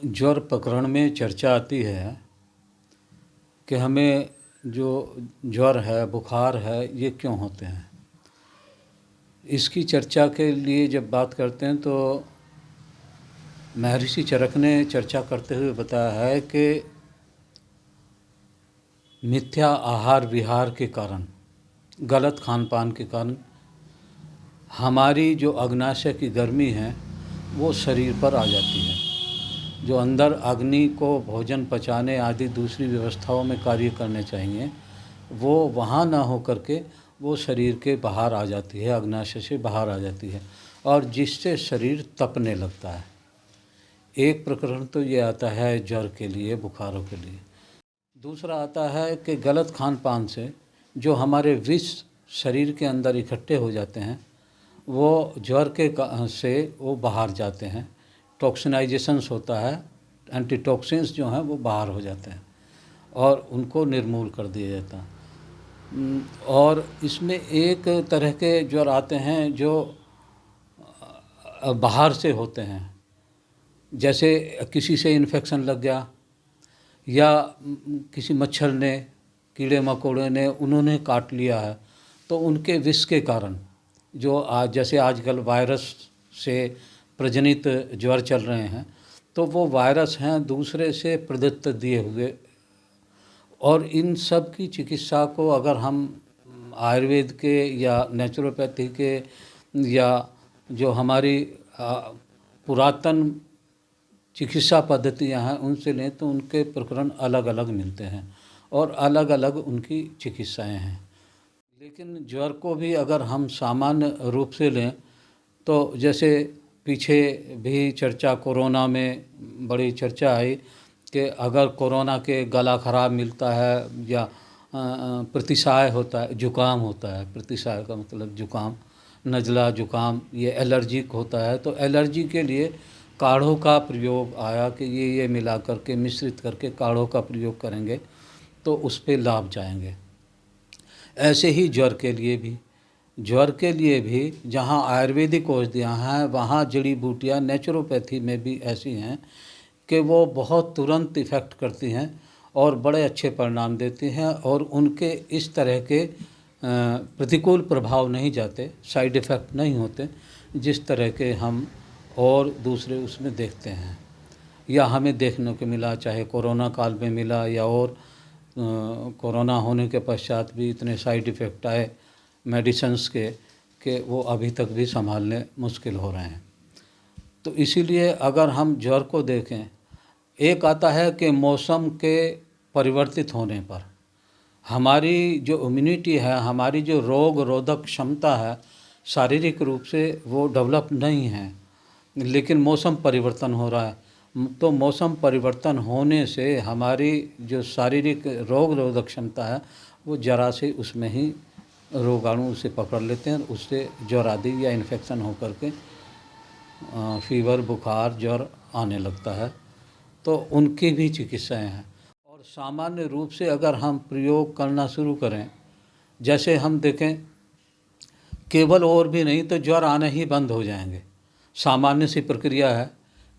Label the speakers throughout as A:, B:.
A: ज्वर प्रकरण में चर्चा आती है कि हमें जो ज्वर है, बुखार है, ये क्यों होते हैं। इसकी चर्चा के लिए जब बात करते हैं तो महर्षि चरक ने चर्चा करते हुए बताया है कि मिथ्या आहार विहार के कारण, गलत खान पान के कारण हमारी जो अग्नाशय की गर्मी है वो शरीर पर आ जाती है। जो अंदर अग्नि को भोजन पचाने आदि दूसरी व्यवस्थाओं में कार्य करने चाहिए, वो वहाँ ना हो करके वो शरीर के बाहर आ जाती है, अग्नाशय से बाहर आ जाती है, और जिससे शरीर तपने लगता है। एक प्रकरण तो ये आता है ज्वर के लिए, बुखारों के लिए। दूसरा आता है कि गलत खान पान से जो हमारे विष शरीर के अंदर इकट्ठे हो जाते हैं, वो ज्वर के से वो बाहर जाते हैं, टॉक्सिनाइजेशंस होता है, एंटीटॉक्सिन्स जो हैं वो बाहर हो जाते हैं और उनको निर्मूल कर दिया जाता है। और इसमें एक तरह के ज्वर आते हैं जो बाहर से होते हैं, जैसे किसी से इन्फेक्शन लग गया या किसी मच्छर ने, कीड़े मकोड़े ने उन्होंने काट लिया है, तो उनके विष के कारण जो जैसे आजकल वायरस से प्रजनित ज्वर चल रहे हैं, तो वो वायरस हैं दूसरे से प्रदत्त दिए हुए। और इन सब की चिकित्सा को अगर हम आयुर्वेद के या नेचुरोपैथी के या जो हमारी पुरातन चिकित्सा पद्धतियाँ हैं उनसे लें तो उनके प्रकरण अलग अलग मिलते हैं और अलग अलग उनकी चिकित्साएं हैं। लेकिन ज्वर को भी अगर हम सामान्य रूप से लें तो जैसे पीछे भी चर्चा, कोरोना में बड़ी चर्चा आई कि अगर कोरोना के गला खराब मिलता है या प्रतिसाय होता है, जुकाम होता है, प्रतिसाय का मतलब जुकाम, नज़ला जुकाम, ये एलर्जिक होता है, तो एलर्जी के लिए काढ़ों का प्रयोग आया कि ये मिला करके मिश्रित करके काढ़ों का प्रयोग करेंगे तो उस पर लाभ जाएंगे। ऐसे ही ज्वर के लिए भी जहाँ आयुर्वेदिक औषधियाँ हैं वहाँ जड़ी बूटियाँ नेचुरोपैथी में भी ऐसी हैं कि वो बहुत तुरंत इफ़ेक्ट करती हैं और बड़े अच्छे परिणाम देती हैं और उनके इस तरह के प्रतिकूल प्रभाव नहीं जाते, साइड इफ़ेक्ट नहीं होते जिस तरह के हम और दूसरे उसमें देखते हैं या हमें देखने को मिला, चाहे कोरोना काल में मिला या और कोरोना होने के पश्चात भी इतने साइड इफ़ेक्ट आए मेडिसिन्स के कि वो अभी तक भी संभालने मुश्किल हो रहे हैं। तो इसीलिए अगर हम ज्वर को देखें, एक आता है कि मौसम के परिवर्तित होने पर हमारी जो इम्यूनिटी है, हमारी जो रोग रोधक क्षमता है, शारीरिक रूप से वो डेवलप नहीं है, लेकिन मौसम परिवर्तन हो रहा है। तो मौसम परिवर्तन होने से हमारी जो शारीरिक रोग रोधक क्षमता है वो जरा से उसमें ही रोगाणु उसे पकड़ लेते हैं, उससे ज्वर आदि या इन्फेक्शन हो करके फीवर, बुखार, ज्वर आने लगता है। तो उनकी भी चिकित्साएं हैं। और सामान्य रूप से अगर हम प्रयोग करना शुरू करें, जैसे हम देखें, केवल और भी नहीं तो ज्वर आने ही बंद हो जाएंगे। सामान्य सी प्रक्रिया है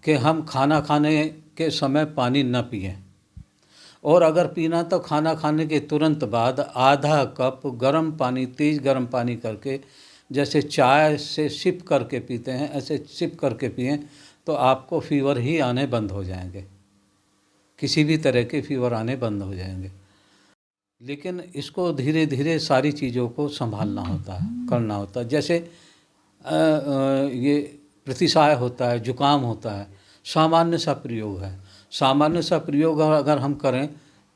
A: कि हम खाना खाने के समय पानी न पिएं, और अगर पीना तो खाना खाने के तुरंत बाद आधा कप गर्म पानी, तेज़ गर्म पानी करके, जैसे चाय से सिप करके पीते हैं ऐसे सिप करके पिएं तो आपको फीवर ही आने बंद हो जाएंगे, किसी भी तरह के फीवर आने बंद हो जाएंगे। लेकिन इसको धीरे धीरे सारी चीज़ों को संभालना होता है, करना होता है। जैसे ये प्रतिसाय होता है, जुकाम होता है, सामान्य सा प्रयोग है। सामान्य सा प्रयोग अगर हम करें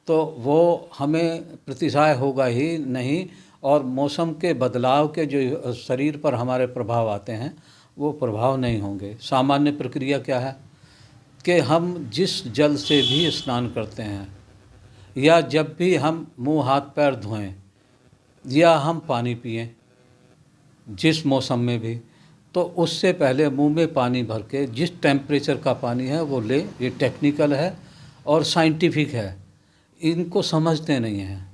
A: तो वो हमें प्रतिसाय होगा ही नहीं, और मौसम के बदलाव के जो शरीर पर हमारे प्रभाव आते हैं वो प्रभाव नहीं होंगे। सामान्य प्रक्रिया क्या है कि हम जिस जल से भी स्नान करते हैं या जब भी हम मुंह हाथ पैर धोएं या हम पानी पिएं जिस मौसम में भी, तो उससे पहले मुंह में पानी भर के जिस टेम्परेचर का पानी है वो ले। ये टेक्निकल है और साइंटिफिक है, इनको समझते नहीं हैं।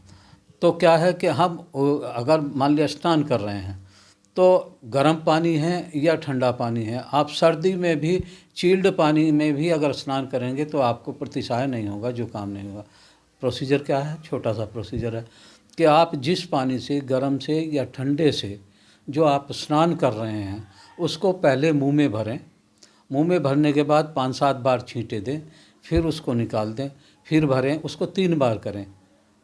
A: तो क्या है कि हम अगर मान लिया स्नान कर रहे हैं तो गर्म पानी है या ठंडा पानी है, आप सर्दी में भी चिल्ड पानी में भी अगर स्नान करेंगे तो आपको प्रतिसाय नहीं होगा, जुकाम नहीं होगा। प्रोसीजर क्या है, छोटा सा प्रोसीजर है कि आप जिस पानी से, गर्म से या ठंडे से जो आप स्नान कर रहे हैं उसको पहले मुंह में भरें। मुंह में भरने के बाद 5-7 बार छींटे दें, फिर उसको निकाल दें, फिर भरें, उसको 3 बार करें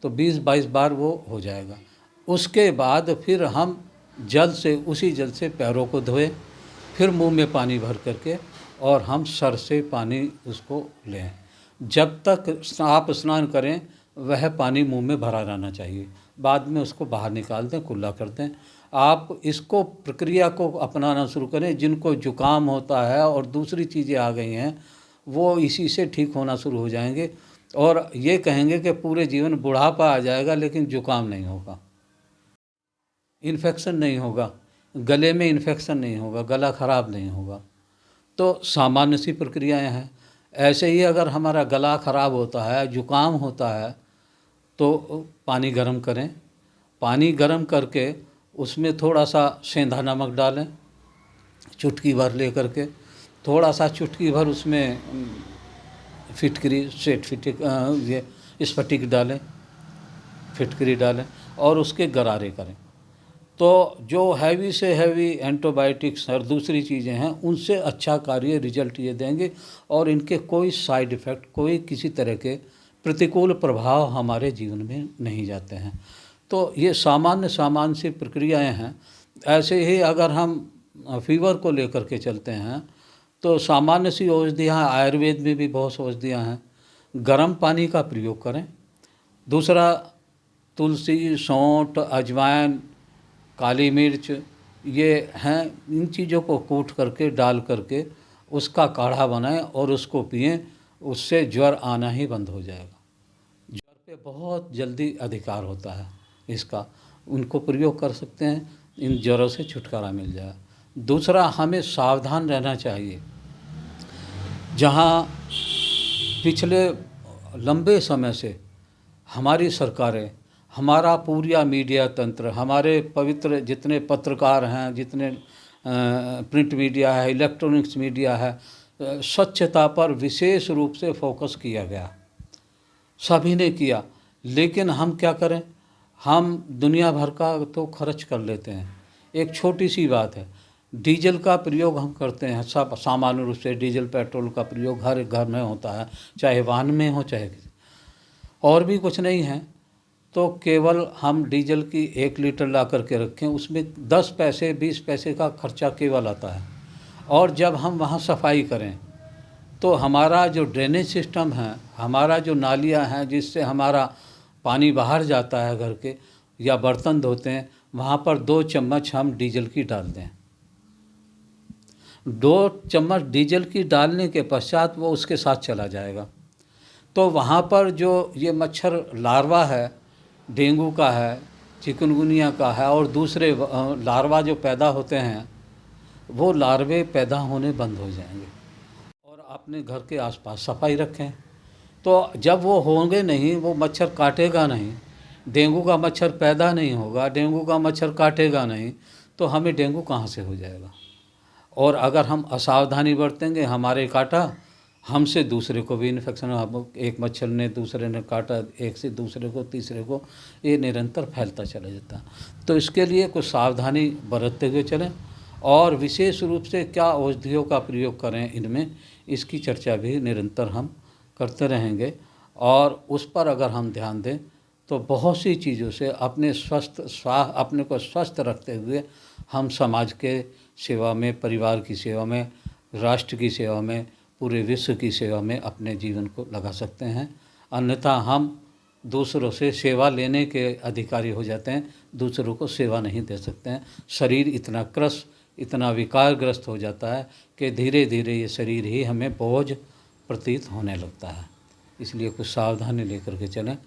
A: तो 20-22 बार वो हो जाएगा। उसके बाद फिर हम जल से, उसी जल से पैरों को धोएं, फिर मुंह में पानी भर करके और हम सर से पानी उसको लें। जब तक आप स्नान करें वह पानी मुंह में भरा रहना चाहिए, बाद में उसको बाहर निकाल दें, कुल्ला कर दें। आप इसको प्रक्रिया को अपनाना शुरू करें। जिनको जुकाम होता है और दूसरी चीज़ें आ गई हैं वो इसी से ठीक होना शुरू हो जाएंगे और ये कहेंगे कि पूरे जीवन बुढ़ापा आ जाएगा लेकिन जुकाम नहीं होगा, इन्फेक्शन नहीं होगा, गले में इन्फेक्शन नहीं होगा, गला ख़राब नहीं होगा। तो सामान्य सी प्रक्रियाएं हैं। ऐसे ही अगर हमारा गला ख़राब होता है, जुकाम होता है तो पानी गर्म करें। पानी गर्म करके उसमें थोड़ा सा सेंधा नमक डालें, चुटकी भर ले करके, थोड़ा सा चुटकी भर उसमें फिटकरी ये स्फटिक डालें, फिटकरी डालें और उसके गरारे करें। तो जो हैवी से हैवी एंटीबायोटिक्स और दूसरी चीज़ें हैं उनसे अच्छा कार्य रिजल्ट ये देंगे और इनके कोई साइड इफ़ेक्ट, कोई किसी तरह के प्रतिकूल प्रभाव हमारे जीवन में नहीं जाते हैं। तो ये सामान्य सी प्रक्रियाएं हैं। ऐसे ही अगर हम फीवर को लेकर के चलते हैं तो सामान्य सी औषधियाँ, आयुर्वेद में भी बहुत औषधियाँ हैं। गर्म पानी का प्रयोग करें। दूसरा, तुलसी, सौंठ, अजवाइन, काली मिर्च, ये हैं, इन चीज़ों को कूट करके डाल करके उसका काढ़ा बनाएं और उसको पिएं। उससे ज्वर आना ही बंद हो जाएगा। ज्वर पे बहुत जल्दी अधिकार होता है इसका, उनको प्रयोग कर सकते हैं, इन ज्वरों से छुटकारा मिल जाए। दूसरा, हमें सावधान रहना चाहिए। जहाँ पिछले लंबे समय से हमारी सरकारें, हमारा पूरा मीडिया तंत्र, हमारे पवित्र जितने पत्रकार हैं, जितने प्रिंट मीडिया है, इलेक्ट्रॉनिक्स मीडिया है, स्वच्छता पर विशेष रूप से फोकस किया गया, सभी ने किया। लेकिन हम क्या करें, हम दुनिया भर का तो खर्च कर लेते हैं। एक छोटी सी बात है, डीजल का प्रयोग हम करते हैं, सब सामान्य रूप से डीजल पेट्रोल का प्रयोग हर एक घर में होता है, चाहे वाहन में हो चाहे और भी कुछ नहीं है। तो केवल हम डीजल की 1 लीटर ला करके रखें, उसमें 10 पैसे 20 पैसे का खर्चा केवल आता है। और जब हम वहाँ सफाई करें तो हमारा जो ड्रेनेज सिस्टम है, हमारा जो नालियाँ हैं जिससे हमारा पानी बाहर जाता है घर के या बर्तन धोते हैं, वहाँ पर 2 चम्मच हम डीजल की डाल दें। 2 चम्मच डीजल की डालने के पश्चात वो उसके साथ चला जाएगा। तो वहाँ पर जो ये मच्छर लार्वा है, डेंगू का है, चिकनगुनिया का है और दूसरे लार्वा जो पैदा होते हैं, वो लार्वे पैदा होने बंद हो जाएंगे। और अपने घर के आसपास सफाई रखें। तो जब वो होंगे नहीं, वो मच्छर काटेगा नहीं, डेंगू का मच्छर पैदा नहीं होगा, डेंगू का मच्छर काटेगा नहीं, तो हमें डेंगू कहाँ से हो जाएगा। और अगर हम असावधानी बरतेंगे, हमारे काटा, हमसे दूसरे को भी इन्फेक्शन, हम एक मच्छर ने दूसरे ने काटा, एक से दूसरे को, तीसरे को, ये निरंतर फैलता चला जाता है। तो इसके लिए कुछ सावधानी बरतते हुए चलें और विशेष रूप से क्या औषधियों का प्रयोग करें इनमें, इसकी चर्चा भी निरंतर हम करते रहेंगे। और उस पर अगर हम ध्यान दें तो बहुत सी चीज़ों से अपने को स्वस्थ रखते हुए हम समाज के सेवा में, परिवार की सेवा में, राष्ट्र की सेवा में, पूरे विश्व की सेवा में अपने जीवन को लगा सकते हैं। अन्यथा हम दूसरों से सेवा लेने के अधिकारी हो जाते हैं, दूसरों को सेवा नहीं दे सकते हैं। शरीर इतना क्रस, इतना विकारग्रस्त हो जाता है कि धीरे धीरे ये शरीर ही हमें बोझ प्रतीत होने लगता है। इसलिए कुछ सावधानी लेकर के चलें।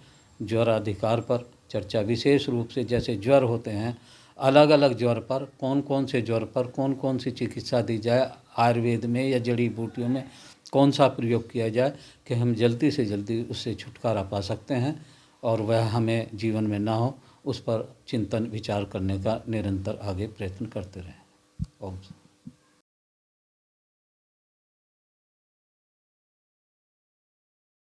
A: ज्वर अधिकार पर चर्चा विशेष रूप से, जैसे ज्वर होते हैं, अलग अलग ज्वर पर कौन कौन से ज्वर पर कौन कौन सी चिकित्सा दी जाए, आयुर्वेद में या जड़ी बूटियों में कौन सा प्रयोग किया जाए कि हम जल्दी से जल्दी उससे छुटकारा पा सकते हैं और वह हमें जीवन में ना हो, उस पर चिंतन विचार करने का निरंतर आगे प्रयत्न करते रहें। ओम।